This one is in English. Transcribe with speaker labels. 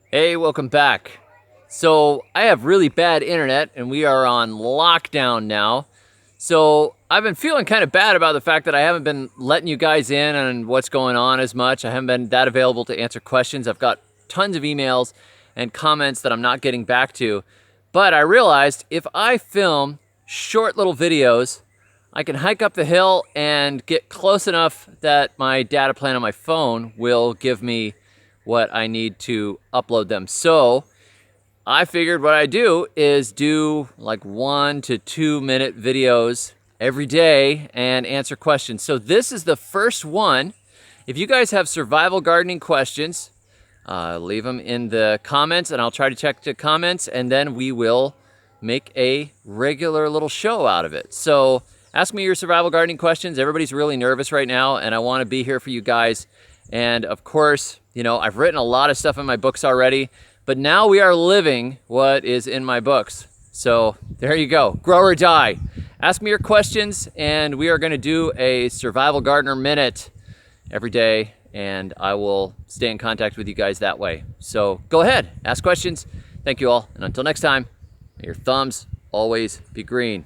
Speaker 1: Hey, welcome back. So, I have really bad internet and we are on lockdown now. So, I've been feeling kind of bad about the fact that I haven't been letting you guys in on what's going on as much. I haven't been that available to answer questions. I've got tons of emails and comments that I'm not getting back to. But I realized if I film short little videos, I can hike up the hill and get close enough that my data plan on my phone will give me what I need to upload them. So I figured what I do is do like 1 to 2 minute videos every day and answer questions. So this is the first one. If you guys have survival gardening questions, leave them in the comments and I'll try to check the comments, and then we will make a regular little show out of it. So ask me your survival gardening questions. Everybody's really nervous right now and I want to be here for you guys. And of course, I've written a lot of stuff in my books already, but now we are living what is in my books. So there you go. Grow or die. Ask me your questions and we are going to do a survival gardener minute every day, and I will stay in contact with you guys that way. So go ahead, ask questions. Thank you all, and until next time, may your thumbs always be green.